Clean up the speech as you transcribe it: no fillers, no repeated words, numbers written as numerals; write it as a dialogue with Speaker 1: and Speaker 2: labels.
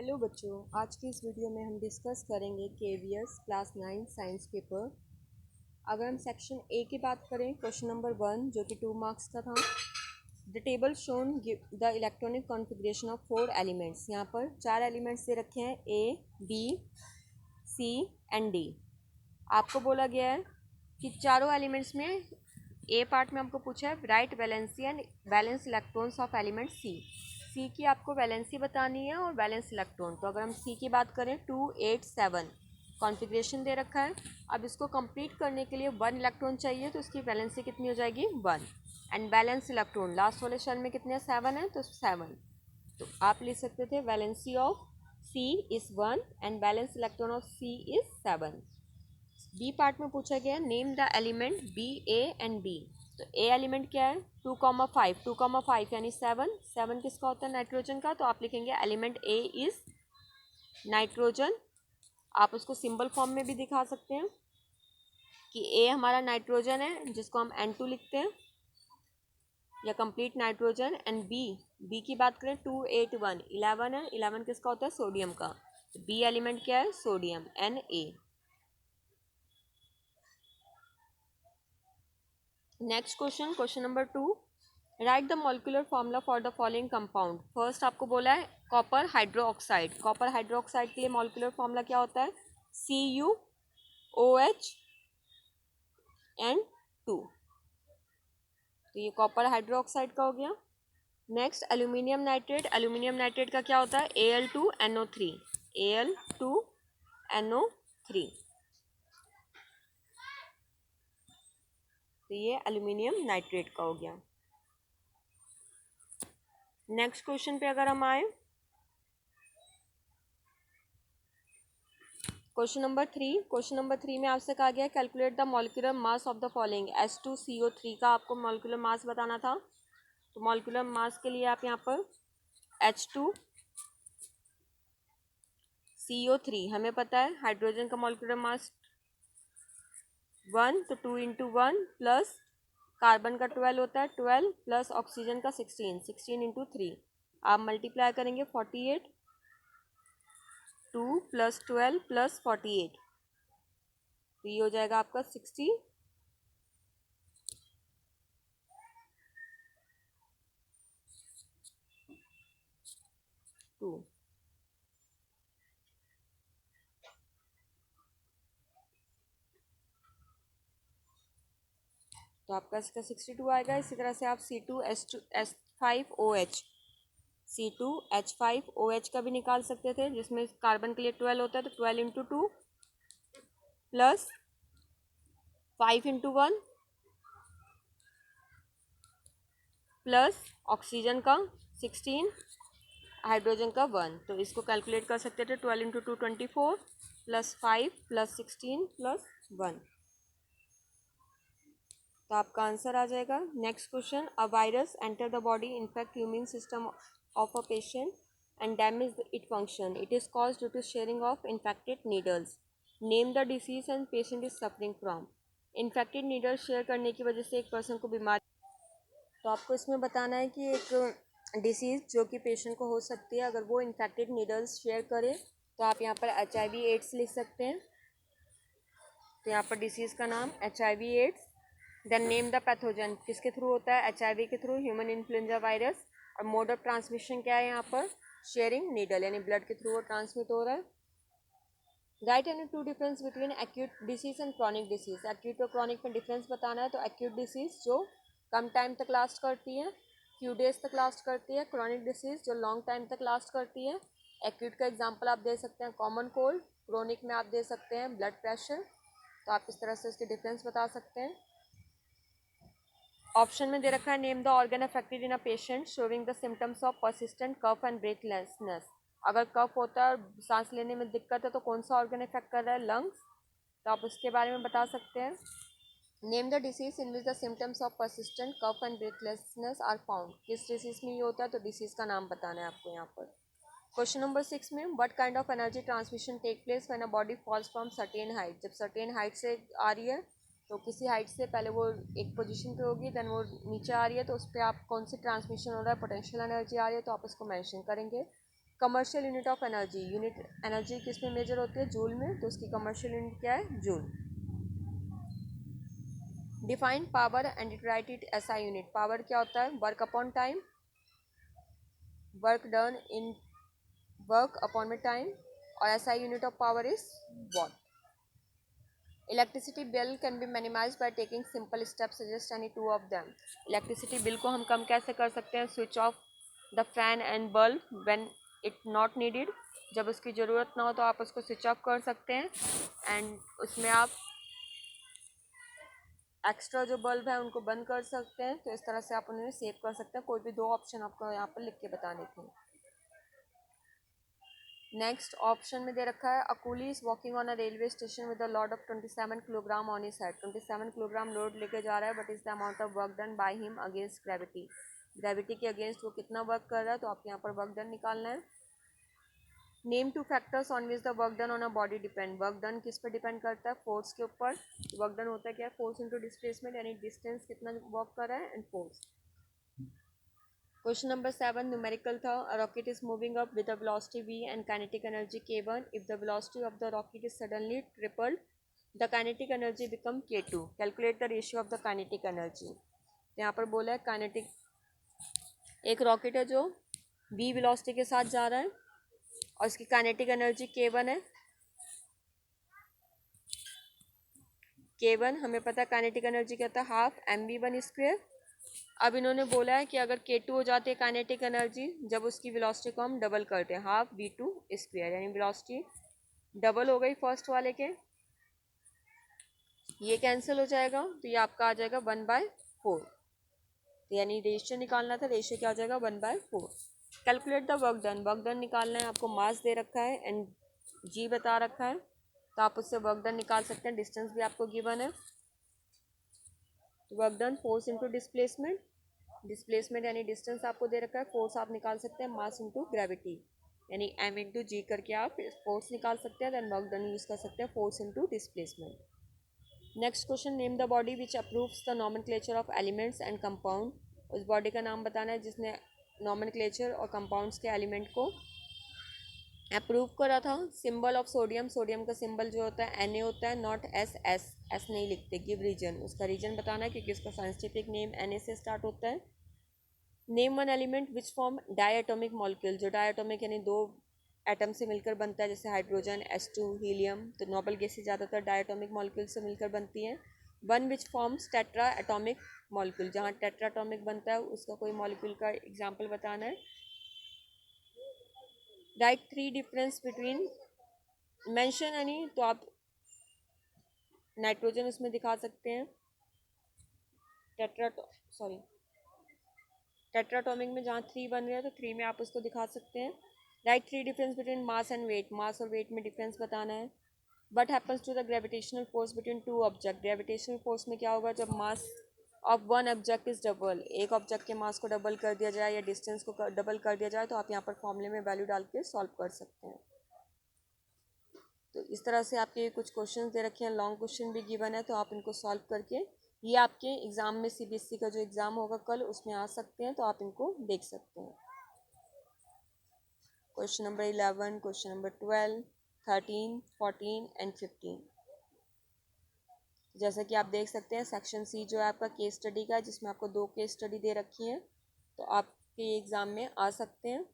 Speaker 1: Hello बच्चों, आज की इस वीडियो में हम डिस्कस करेंगे केवीएस क्लास 9 साइंस पेपर। अगर हम सेक्शन ए की बात करें, क्वेश्चन नंबर 1 जो कि 2 मार्क्स का था। The table shown the electronic configuration of 4 elements. यहाँ पर 4 एलिमेंट्स दे रखे हैं, ए, बी, सी एंड डी। आपको बोला गया है कि चारों एलिमेंट्स में ए पार्ट में आपको पूछा है right valency and valence electrons of element C की आपको वैलेंसी बतानी है और बैलेंस इलेक्ट्रॉन। तो अगर हम सी की बात करें 2 8 7 कॉन्फ़िगरेशन दे रखा है। अब इसको कंप्लीट करने के लिए 1 इलेक्ट्रॉन चाहिए, तो इसकी वैलेंसी कितनी हो जाएगी 1। एंड बैलेंस इलेक्ट्रॉन लास्ट वाले शेल में कितने 7 है, तो 7। तो आप लिख सकते थे valency of C is 1 and valence electron of C is 7। B part में पूछा गया name the element B, A and B. तो ए एलिमेंट क्या है 2,5 2,5 यानी 7 7 किसका होता है नाइट्रोजन का। तो आप लिखेंगे एलिमेंट ए इज नाइट्रोजन। आप उसको सिंबल फॉर्म में भी दिखा सकते हैं कि ए हमारा नाइट्रोजन है जिसको हम N2 लिखते हैं या कंप्लीट नाइट्रोजन। एंड बी की बात करें 2 8 1 11 है, 11 किसका होता है सोडियम का। बी एलिमेंट क्या है sodium Na। Next question, question number 2, right the molecular formula for the following compound. First आपको बोला है कॉपर हाइड्रोक्साइड। कॉपर हाइड्रोक्साइड के लिए मॉलिक्यूलर फॉर्मूला क्या होता है CuOH एंड 2। तो ये कॉपर हाइड्रोक्साइड का हो गया। Next aluminium nitrate. Aluminium nitrate का क्या होता है Al2NO3। Al2NO3। तो ये एल्यूमिनियम नाइट्रेट का हो गया। नेक्स्ट क्वेश्चन पे अगर हम आए, क्वेश्चन नंबर 3 में आपसे कहा गया calculate the molecular mass of the following. H2CO3 का आपको मॉलिक्यूलर मास बताना था। तो मॉलिक्यूलर मास के लिए आप यहाँ पर H2CO3 हमें पता है हाइड्रोजन का मॉलिक्यूलर मास 1, तो 2 इंटू 1 प्लस कार्बन का 12 होता है 12 प्लस ऑक्सीजन का 16 इंटू 3। आप मल्टीप्लाई करेंगे 48, 2 प्लस 12 प्लस 48, तो ये हो जाएगा आपका 62। तो आपका इसका 62 आएगा। इसी तरह से आप C2H5OH का भी निकाल सकते थे, जिसमें कार्बन के लिए 12 होता है, तो 12 into 2 plus 5 into 1 plus oxygen का 16, हाइड्रोजन का 1। तो इसको कैलकुलेट कर सकते थे 12 इंटू 2 24 प्लस 5 प्लस 16 प्लस 1। तो आपका आंसर आ जाएगा। Next question, a virus enter the body infect immune system of a patient and damage it function. It is cause due to sharing of infected needles. Name the disease and patient is suffering from. Infected needles share करने की वजह से एक person को बीमारी, तो आपको इसमें बताना है कि एक डिसीज़ जो कि पेशेंट को हो सकती है अगर वो इन्फेक्टेड नीडल्स शेयर करे। तो आप यहाँ पर HIV/AIDS लिख सकते हैं। तो यहाँ पर डिसीज़ का नाम HIV/AIDS। Then name the pathogen, किसके थ्रू होता है HIV के थ्रू, ह्यूमन इन्फ्लुएंजा वायरस। और मोड ऑफ ट्रांसमिशन क्या है यहाँ पर शेयरिंग नीडल, यानी ब्लड के थ्रू वो ट्रांसमिट हो रहा है। Right any two difference between acute disease and chronic disease. Acute और क्रॉनिक में डिफरेंस बताना है। तो एक्यूट डिसीज जो कम टाइम तक लास्ट करती है, फ्यू डेज तक लास्ट करती है। क्रॉनिक डिसीज जो लॉन्ग टाइम तक लास्ट करती है। एक्यूट का एग्जांपल आप दे सकते हैं कॉमन कोल्ड, क्रॉनिक में आप दे सकते हैं ब्लड प्रेशर। तो आप इस तरह से इसके डिफरेंस बता सकते हैं। ऑप्शन में दे रखा है name the organ affected in a patient showing the symptoms of persistent cough and breathlessness. अगर कफ होता है और सांस लेने में दिक्कत है तो कौन सा ऑर्गन इफेक्ट कर रहा है लंग्स। तो आप उसके बारे में बता सकते हैं। Name the disease in which the symptoms of persistent cough and breathlessness are found. किस डिसीज में ये होता है, तो डिसीज का नाम बताना है आपको यहाँ पर। क्वेश्चन नंबर 6 में what kind of energy transmission take place when a body falls from certain height. जब सर्टेन हाइट से आ रही है, तो किसी हाइट से पहले वो एक पोजीशन पे होगी, देन वो नीचे आ रही है, तो उस पर आप कौन सी ट्रांसमिशन हो रहा है, पोटेंशियल एनर्जी आ रही है, तो आप उसको मेंशन करेंगे। Commercial unit of energy, unit energy किस में मेजर होती है? जूल में, तो उसकी कमर्शियल यूनिट क्या है? Joule. Define power and write it SI unit. Power क्या होता है? Work upon time, work done in work upon में टाइम, और SI unit of power is watt. Electricity bill can be minimize by taking simple step, suggest any two of them. Electricity bill को हम कम कैसे कर सकते हैं? Switch off the fan and bulb when it not needed, जब उसकी ज़रूरत ना हो तो आप उसको स्विच ऑफ कर सकते हैं, एंड उसमें आप एक्स्ट्रा जो बल्ब है उनको बंद कर सकते हैं। तो इस तरह से आप उन्हें सेव कर सकते हैं। कोई भी दो ऑप्शन आपको यहाँ पर लिख के बताने थे। नेक्स्ट ऑप्शन में दे रखा है, a coolie is walking on a railway station with a load of 27 kilogram on his head. 27 kilogram load लेके जा रहा है, but is the amount of work done by him against gravity. Gravity के against वो कितना work कर रहा है, तो आपको यहाँ पर वर्क डन निकालना है। Name two factors on which the work done on a body depend. Work done किस पर डिपेंड करता है? फोर्स के ऊपर। वर्क डन होता है क्या है? फोर्स इंटू डिस्प्लेसमेंट, यानी डिस्टेंस कितना वर्क कर रहा है and force. Question number 7 numerical था। A rocket is moving up with a velocity v and kinetic energy k1। If the velocity of the rocket is suddenly tripled, the kinetic energy become k2। Calculate the ratio of the kinetic energy. यहाँ पर बोला है kinetic, एक rocket है जो v velocity के साथ जा रहा है और इसकी काइनेटिक एनर्जी k1 है। k1 हमें पता है काइनेटिक एनर्जी क्या होता है? Half mv1 square. अब इन्होंने बोला है कि अगर k2 हो जाती है काइनेटिक एनर्जी, जब उसकी वेलोसिटी को हम डबल करते हैं, हाफ v2 स्क्वायर, यानी वेलोसिटी डबल हो गई फर्स्ट वाले के, ये कैंसिल हो जाएगा, तो ये आपका आ जाएगा 1/4। तो यानी रेशियो निकालना था, रेशियो क्या हो जाएगा? 1/4। Calculate the work done. Work done निकालना है, आपको मास दे रखा है एंड जी बता रखा है, तो आप उससे वर्क डन निकाल सकते हैं। डिस्टेंस भी आपको गिवन है। Work done force into displacement, displacement यानी डिस्टेंस आपको दे रखा है, फोर्स आप निकाल सकते हैं मास इंटू ग्रेविटी, यानी m इंटू जी करके आप फोर्स निकाल सकते हैं। देन वर्क डन यूज़ कर सकते हैं force into displacement. Next question, name the body which approves the nomenclature of elements and compound. उस बॉडी का नाम बताना है जिसने नॉमेनक्लेचर और कंपाउंड्स के एलिमेंट को अप्रूव करा था। सिंबल ऑफ सोडियम, सोडियम का सिंबल जो होता है Na होता है, नॉट एस। एस नहीं लिखते। गिव रीजन, उसका रीजन बताना है क्योंकि उसका साइंटिफिक नेम Na से स्टार्ट होता है। Name one element which form diatomic molecule, जो डायटोमिक यानी दो एटम से मिलकर बनता है, जैसे हाइड्रोजन H2, हीलियम। तो नोबल गैसेज ज़्यादातर डायटोमिक मॉलिक्यूल से मिलकर बनती हैं। One which forms tetra atomic molecule, जहाँ टेट्रा एटोमिक बनता है उसका कोई मॉलिक्यूल का एग्जाम्पल बताना है। Right three difference between, mention यानी तो आप नाइट्रोजन उसमें दिखा सकते हैं। टेट्राटॉमिक में जहाँ 3 बन रहे हैं तो 3 में आप उसको दिखा सकते हैं। Write three difference between mass and weight, mass और वेट में डिफरेंस बताना है। But happens to the gravitational force between two object, gravitational force में क्या होगा जब mass of one object is double, एक ऑब्जेक्ट के मास को डबल कर दिया जाए या डिस्टेंस को डबल कर दिया जाए, तो आप यहाँ पर फॉर्मूले में वैल्यू डाल के सॉल्व कर सकते हैं। तो इस तरह से आपके कुछ क्वेश्चन दे रखे हैं, लॉन्ग क्वेश्चन भी गिवन है, तो आप इनको सॉल्व करके ये आपके एग्ज़ाम में CBSE का जो एग्ज़ाम होगा कल उसमें आ सकते हैं, तो आप इनको देख सकते हैं। Question number 11, question number 12, 13, 14 and 15। जैसा कि आप देख सकते हैं सेक्शन C जो है आपका केस स्टडी का है, जिसमें आपको 2 केस स्टडी दे रखी हैं, तो आपके एग्ज़ाम में आ सकते हैं।